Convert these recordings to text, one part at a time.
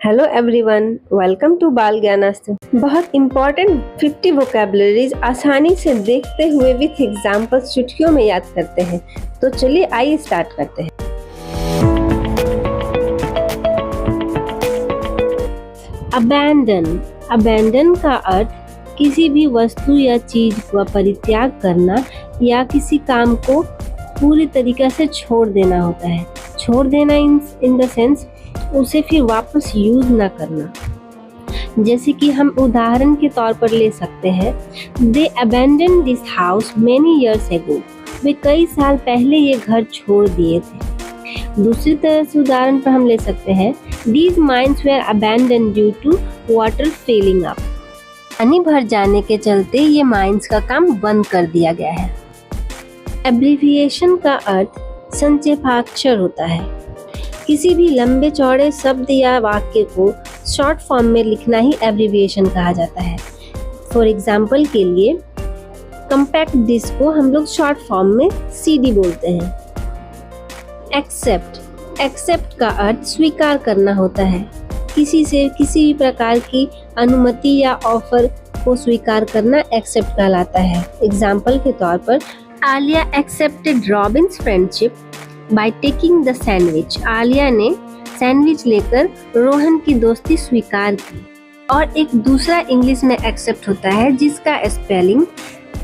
Hello everyone, welcome to बाल ज्ञानास्त्र। बहुत important 50 vocabularies आसानी से देखते हुए विथ एग्जाम्पल्स चुटकियों में याद करते हैं। तो चलिए आइए स्टार्ट करते हैं। अबैंडन का अर्थ किसी भी वस्तु या चीज का परित्याग करना या किसी काम को पूरी तरीके से छोड़ देना होता है। छोड़ देना इन द सेंस उसे फिर वापस यूज ना करना। जैसे कि हम उदाहरण के तौर पर ले सकते हैं, they abandon this house many years ago. वे कई साल पहले ये घर छोड़ दिए थे। दूसरी तरह से उदाहरण पर हम ले सकते हैं, these mines were abandon due to water filling up. पानी भर जाने के चलते ये माइन्स का काम बंद कर दिया गया है। एब्रिविएशन का अर्थ संक्षेपाक्षर होता है। किसी भी लंबे चौड़े शब्द या वाक्य को शॉर्ट फॉर्म में लिखना ही एब्रिविएशन कहा जाता है। फॉर एग्जाम्पल के लिए कम्पैक्ट डिस्क को हम लोग शॉर्ट फॉर्म में CD बोलते हैं। एक्सेप्ट का अर्थ स्वीकार करना होता है। किसी से किसी भी प्रकार की अनुमति या ऑफर को स्वीकार करना एक्सेप्ट कहलाता है। एग्जाम्पल के तौर पर Alia accepted Robins friendship by taking the sandwich. Alia ने सैंडविच लेकर रोहन की दोस्ती स्वीकार की। और एक दूसरा इंग्लिश में एक्सेप्ट होता है जिसका स्पेलिंग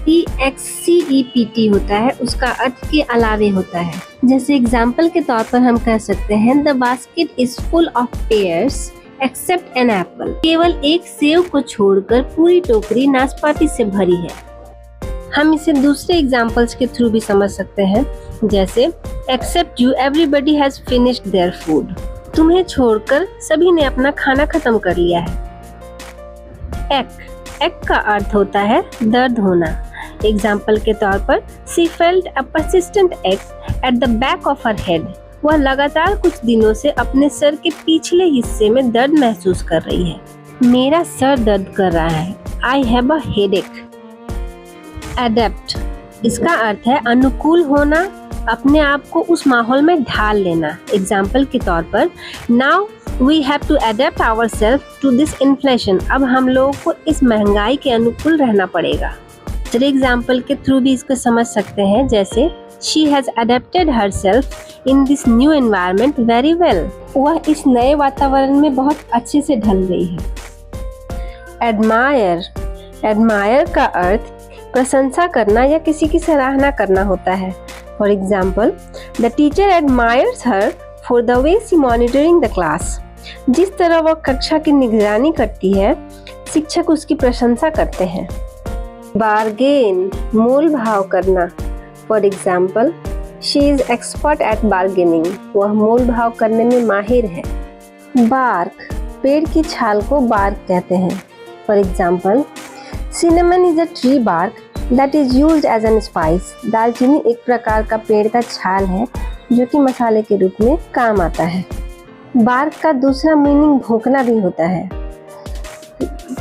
EXCEPT होता है, उसका अर्थ के अलावे होता है। जैसे एग्जाम्पल के तौर पर हम कह सकते हैं, the basket is full of pears except an apple. केवल एक सेव को छोड़कर पूरी टोकरी नाशपाती से भरी है। हम इसे दूसरे एग्जाम्पल्स के थ्रू भी समझ सकते हैं, जैसे except you everybody has finished their food. तुम्हें छोड़कर सभी ने अपना खाना खत्म कर लिया है। एक का अर्थ होता है दर्द होना। एग्जाम्पल के तौर पर सी फेल्ट अ परसिस्टेंट एक at the back of her head. वह लगातार कुछ दिनों से अपने सर के पिछले हिस्से में दर्द महसूस कर रही है। मेरा सर दर्द कर रहा है। I have a headache. Adapt, इसका अर्थ है अनुकूल होना, अपने आप को उस माहौल में ढाल लेना। एग्जाम्पल के तौर पर now we have to adapt ourselves to this inflation. अब हम लोगों को इस महंगाई के अनुकूल रहना पड़ेगा। चलिए एग्जाम्पल के थ्रू भी इसको समझ सकते हैं, जैसे she has adapted herself in this new environment very well. वह इस नए वातावरण में बहुत अच्छे से ढल गई है। एडमायर का अर्थ प्रशंसा करना या किसी की सराहना करना होता है। For example, the teacher admires her for the way she monitoring the class. जिस तरह वह कक्षा की निगरानी करती है, शिक्षक उसकी प्रशंसा करते हैं। बार्गेन, मोल भाव करना। For example, she is expert at bargaining. वह मोल भाव करने में माहिर है। बार्क, पेड़ की छाल को बार्क कहते हैं। For example, cinnamon is a tree bark that is used as an spice. दालचीनी एक प्रकार का पेड़ का छाल है जो कि मसाले के रूप में काम आता है। बार्क का दूसरा मीनिंग भौंकना भी होता है।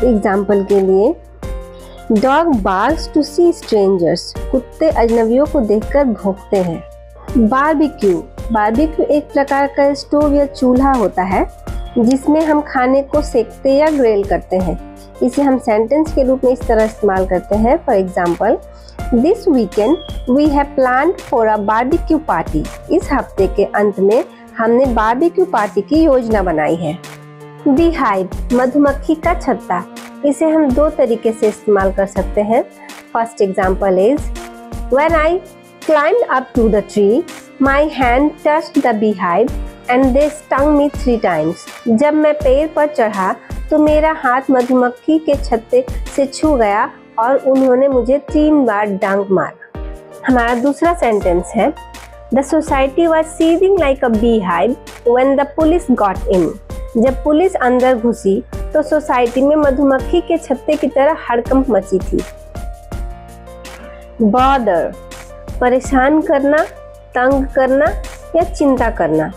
एग्जाम्पल के लिए, dog barks to see strangers. कुत्ते अजनबियों को देखकर भौंकते हैं। बारबेक्यू एक प्रकार का स्टोव या चूल्हा होता है जिसमें हम खाने को सेकते या ग्रिल करते हैं। इसे हम सेंटेंस के रूप में इस तरह इस्तेमाल करते हैं। For example, this weekend we have planned for a barbecue party. इस हफ्ते के अंत में हमने बारबेक्यू पार्टी की योजना बनाई है। बीहाइव, मधुमक्खी का छत्ता। इसे हम दो तरीके से इस्तेमाल कर सकते हैं। For example is, when I climbed up to the tree my hand touched the beehive and they stung me 3 times. जब मैं पेड़ पर चढ़ा तो मेरा हाथ मधुमक्खी के छत्ते से छू गया और उन्होंने मुझे 3 बार डंक मारा। हमारा दूसरा सेंटेंस है, the society was seething like a beehive when the police got in. जब पुलिस अंदर घुसी तो सोसाइटी में मधुमक्खी के छत्ते की तरह हड़कंप मची थी। बॉदर, परेशान करना, तंग करना या चिंता करना।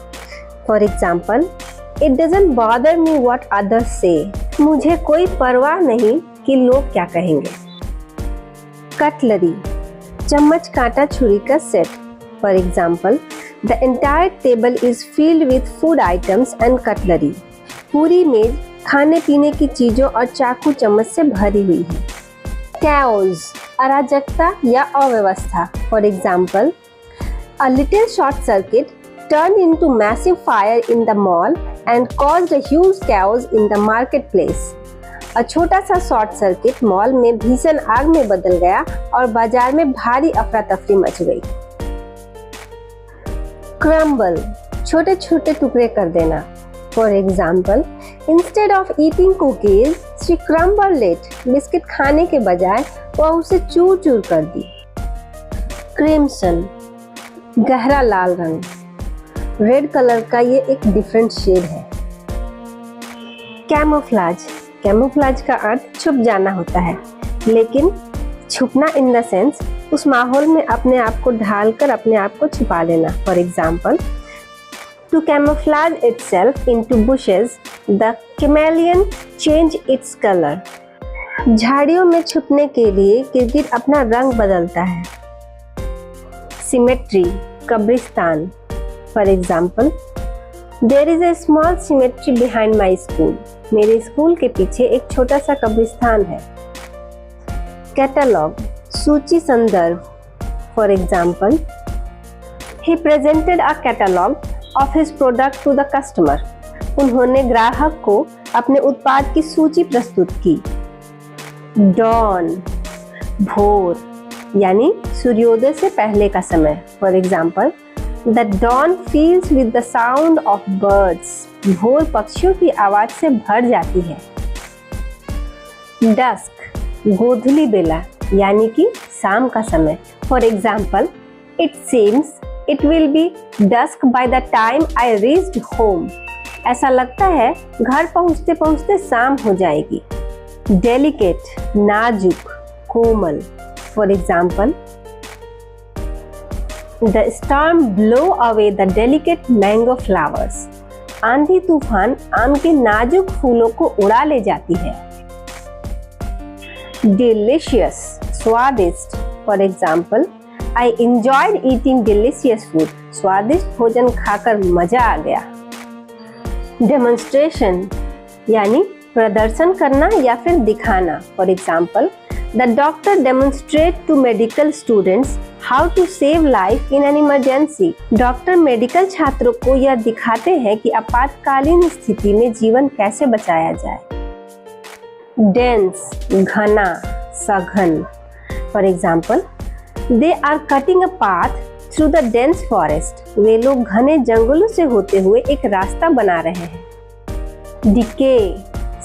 For example, it doesn't bother me what others से। मुझे कोई परवाह नहीं कि लोग क्या कहेंगे। कटलरी, चम्मच कांटा छुरी का set. For example, the entire table is filled with food items and cutlery. पूरी मेज खाने पीने की चीजों और चाकू चम्मच से भरी हुई है। कैओस, अराजकता या अव्यवस्था। For example, a little short circuit turned into massive fire in the mall and caused a huge chaos in the marketplace. छोटा सा शॉर्ट सर्किट मॉल में भीषण आग में बदल गया और बाजार में भारी अफरा तफरी मच गई। क्रम्बल, छोटे छोटे टुकड़े कर देना। For example, instead of eating cookies she crumbled it. Biscuit खाने के बजाय वह उसे चूर चूर कर दी। क्रिम्सन, गहरा लाल रंग। रेड कलर का ये एक डिफरेंट शेड है। कैमोफ्लाज, कैमोफ्लाज का अर्थ छुप जाना होता है, लेकिन छुपना इन द सेंस उस माहौल में अपने आप को ढालकर अपने आप को छुपा लेना। For example, to camouflage itself into bushes the chameleon change its colour. झाड़ियों में छुपने के लिए गिरगिट अपना रंग बदलता है। सिमेट्री, कब्रिस्तान। For example, there is a small cemetery behind my school. मेरे स्कूल के पीछे एक छोटा सा कब्रिस्तान है। कैटलॉग, सूची संदर्भ। For example, he presented a catalogue of his product to the customer. उन्होंने ग्राहक को अपने उत्पाद की सूची प्रस्तुत की। डॉन, भोर यानी सूर्योदय से पहले का समय। For example, the dawn fills with the sound of birds. भोर पक्षियों की आवाज से भर जाती है। डस्क, गोधूली बेला यानी कि शाम का समय। For example, it seems it will be dusk by the time I reached home. ऐसा लगता है घर पहुंचते पहुंचते शाम हो जाएगी। डेलिकेट, नाजुक, कोमल। For example, The storm blew away the delicate mango flowers. आंधी तूफान आम के नाजुक फूलों को उड़ा ले जाती है। Delicious, स्वादिष्ट। For example, I enjoyed eating delicious food. स्वादिष्ट भोजन खाकर मजा आ गया। Demonstration, यानी प्रदर्शन करना या फिर दिखाना। For example, the doctor demonstrates to medical students how to save life in an emergency. Doctor medical छात्रों को यह दिखाते हैं कि आपातकालीन स्थिति में जीवन कैसे बचाया जाए। Dense, घना, सघन। For example, they are cutting a path through the dense forest. वे लोग घने जंगलों से होते हुए एक रास्ता बना रहे हैं। Decay,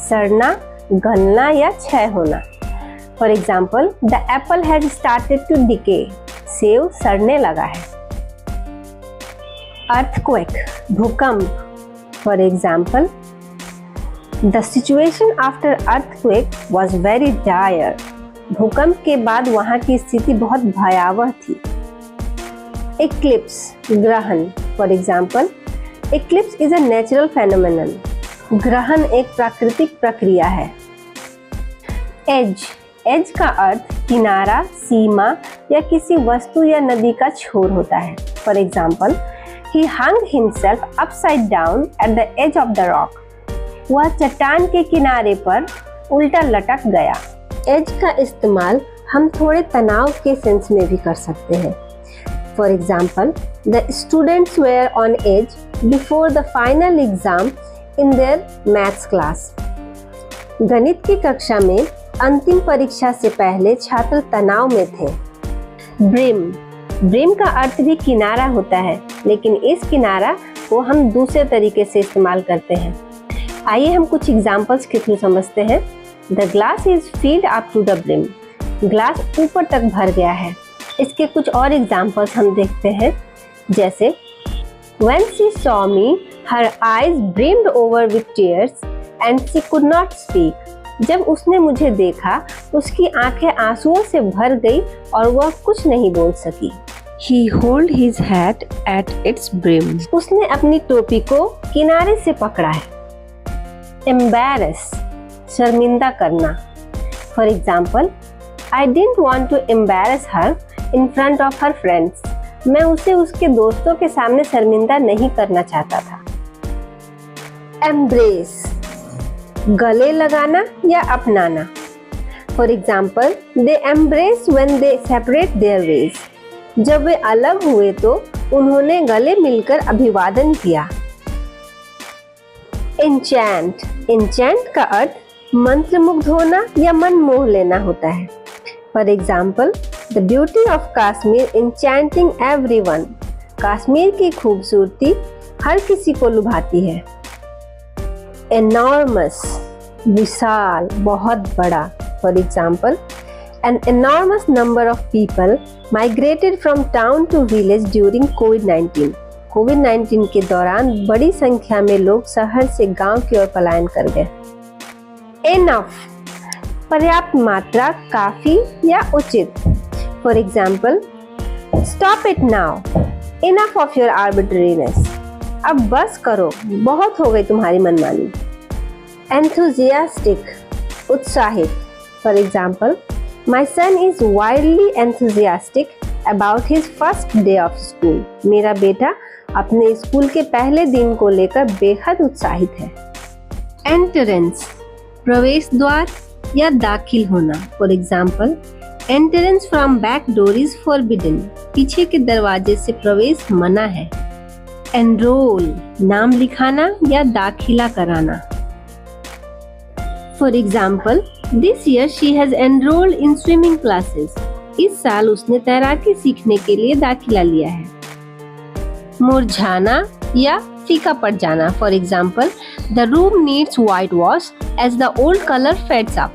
सड़ना, गलना या क्षय होना। For example, the apple had started to decay. Save सड़ने लगा है। Earthquake, भूकंप। For example, the situation after earthquake was very dire. भूकंप के बाद वहां की स्थिति बहुत भयावह थी। Eclipse, ग्रहण। For example, eclipse is a natural phenomenon. ग्रहण एक प्राकृतिक प्रक्रिया है। Edge, एज का अर्थ किनारा, सीमा या किसी वस्तु या नदी का छोर होता है। For example, he hung himself upside down at the edge of the rock. वह चट्टान के किनारे पर उल्टा लटक गया। एज का इस्तेमाल हम थोड़े तनाव के सेंस में भी कर सकते हैं। For example, the students were on edge before the final exam in their maths class. गणित की कक्षा में अंतिम परीक्षा से पहले छात्र तनाव में थे। ब्रिम, ब्रिम का अर्थ भी किनारा होता है, लेकिन इस किनारा को हम दूसरे तरीके से इस्तेमाल करते हैं। आइए हम कुछ एग्जाम्पल्स के थ्रू समझते हैं। The glass is filled up to the brim. Glass ऊपर तक भर गया है। इसके कुछ और एग्जाम्पल्स हम देखते हैं, जैसे When she saw me, her eyes brimmed over with tears and she could not speak. जब उसने मुझे देखा, उसकी आंखें आंसुओं से भर गई और वह कुछ नहीं बोल सकी। He held his hat at its brim. उसने अपनी टोपी को किनारे से पकड़ा है। Embarrass, शर्मिंदा करना। For example, I didn't want to embarrass her in front of her friends. मैं उसे उसके दोस्तों के सामने शर्मिंदा नहीं करना चाहता था। Embrace, गले लगाना या अपनाना। For example, they embrace when they separate their ways. जब वे अलग हुए तो उन्होंने गले मिलकर अभिवादन किया। एन्चैंट, एन्चैंट का अर्थ मंत्रमुग्ध होना या मन मोह लेना होता है। For example, the beauty of Kashmir enchanting everyone. Kashmir की खूबसूरती हर किसी को लुभाती है। एनॉर्मस, विशाल, बहुत बड़ा। For example, an enormous number of people migrated from town to village during COVID-19. COVID-19 के दौरान बड़ी संख्या में लोग शहर से गांव की ओर पलायन कर गए। Enough, पर्याप्त मात्रा, काफी या उचित। For example, stop it now, enough of your arbitrariness. अब बस करो, बहुत हो गई तुम्हारी मनमानी। एंथुजियास्टिक, उत्साहित। For example, my son is wildly enthusiastic about his first day of school. मेरा बेटा अपने स्कूल के पहले दिन को लेकर बेहद उत्साहित है। एंट्रेंस, प्रवेश द्वार या दाखिल होना। For example, entrance from back door is forbidden. पीछे के दरवाजे से प्रवेश मना है। एनरोल, नाम लिखाना या दाखिला कराना। For example, this year she has enrolled in swimming classes. इस साल उसने तैराकी सीखने के लिए दाखिला लिया है। मुरझाना या फीका पड़ जाना। For example, the room needs white wash as the old colour fades up.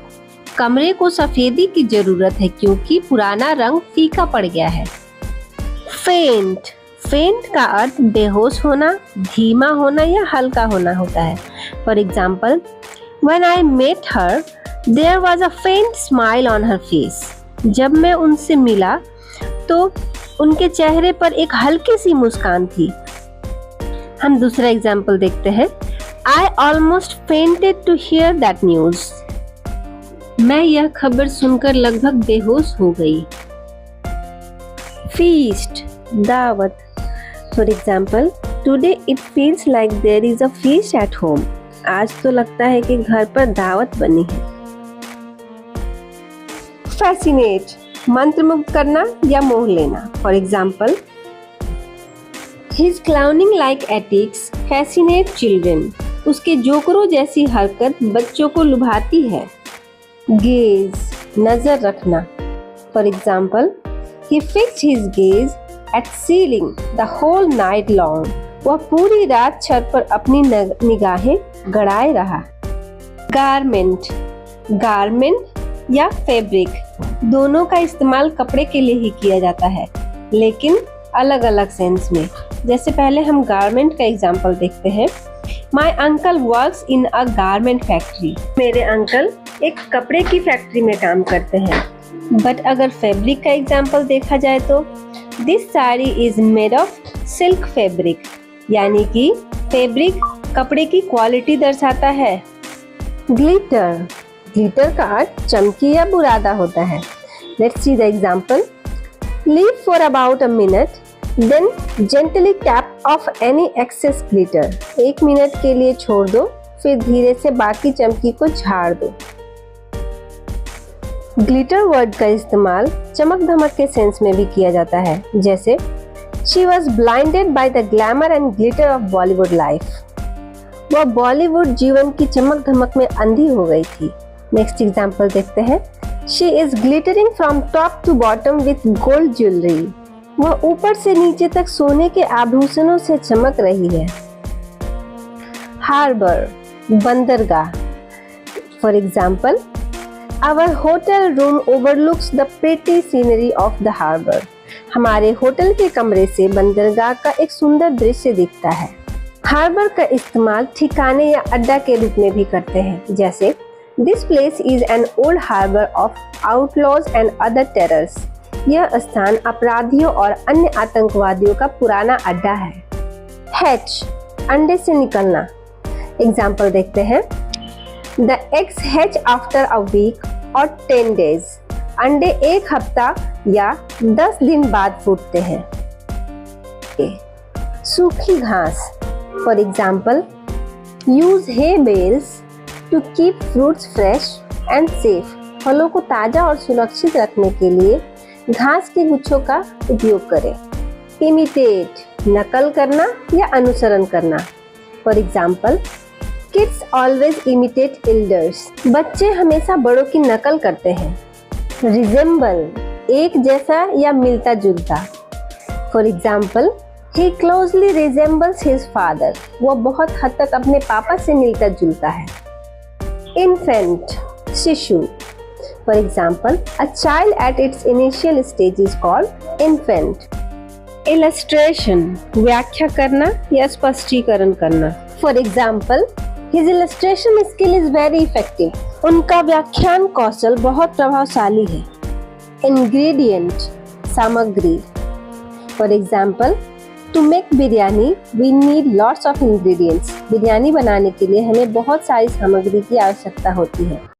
कमरे को सफेदी की जरूरत है क्योंकि पुराना रंग फीका पड़ गया है। फेंट, फेंट का अर्थ बेहोश होना, धीमा होना या हल्का होना होता है। For example, when I met her, there was a faint smile on her face. जब मैं उनसे मिला तो उनके चेहरे पर एक हल्की सी मुस्कान थी। हम दूसरा एग्जाम्पल देखते हैं। I almost fainted to hear that news. मैं यह खबर सुनकर लगभग बेहोश हो गई। Feast, दावत। For example, today it feels like there is a feast at home. आज तो लगता है कि घर पर दावत बनी है। Fascinate, मंत्रमुग्ध करना या मोह लेना। For example, His clowning like antics fascinate children. उसके जोकरों जैसी हरकत बच्चों को लुभाती है। Gaze, नजर रखना। For example, He fixed his gaze at ceiling the whole night long. वह पूरी रात छत पर अपनी निगाहें गड़ाए रहा। गारमेंट, गारमेंट या फैब्रिक, दोनों का इस्तेमाल कपड़े के लिए ही किया जाता है, लेकिन अलग अलग सेंस में। जैसे पहले हम गारमेंट का एग्जाम्पल देखते हैं। My uncle works in a garment factory. मेरे अंकल एक कपड़े की फैक्ट्री में काम करते हैं। बट अगर फैब्रिक का एग्जाम्पल देखा जाए तो this sari is made of silk fabric, यानी कि फैब्रिक कपड़े की क्वालिटी दर्शाता है। ग्लिटर, ग्लिटर का अर्थ चमकी या बुरादा होता है। Let's see the example. Leave for about a minute, then gently tap off any excess glitter. 1 minute के लिए छोड़ दो, फिर धीरे से बाकी चमकी को झाड़ दो। ग्लिटर वर्ड का इस्तेमाल चमक धमक के सेंस में भी किया जाता है, जैसे She was blinded by the glamour and glitter of Bollywood life. वह बॉलीवुड जीवन की चमक धमक में अंधी हो गई थी। नेक्स्ट एग्जाम्पल देखते हैं। She is glittering from top to bottom with gold jewelry. वह ऊपर से नीचे तक सोने के आभूषणों से चमक रही है। हार्बर, बंदरगाह। For example, Our hotel room overlooks the pretty scenery of the harbor. हमारे होटल के कमरे से बंदरगाह का एक सुंदर दृश्य दिखता है। हार्बर का इस्तेमाल ठिकाने या अड्डा के रूप में भी करते हैं, जैसे This place is an old harbor of outlaws and other terrors. यह स्थान अपराधियों और अन्य आतंकवादियों का पुराना अड्डा है। हैच, अंडे से निकलना। एग्जाम्पल देखते हैं। The eggs hatch after a week or 10 days. अंडे 1 हफ्ता या 10 दिन बाद फूटते हैं। सूखी घास। For example, use hay bales to keep fruits fresh and safe, फलों को ताजा और सुरक्षित रखने के लिए घास के गुच्छों का उपयोग करें। इमिटेट, नकल करना या अनुसरण करना। For example, kids always imitate elders, बच्चे हमेशा बड़ों की नकल करते हैं। रिजेंबल, एक जैसा या मिलता जुलता। For example, he closely resembles his father, वो बहुत हद तक अपने पापा से मिलता जुलता है। Infant, शिशु। For example, a child at its initial stage is called infant. Illustration, व्याख्या करना या स्पष्टीकरण करना। For example, his illustration skill is very effective. उनका व्याख्यान कौशल बहुत प्रभावशाली है। Ingredient, सामग्री। For example, to make biryani, we need lots of ingredients. Biryani बनाने के लिए हमें बहुत सारी सामग्री की आवश्यकता होती है।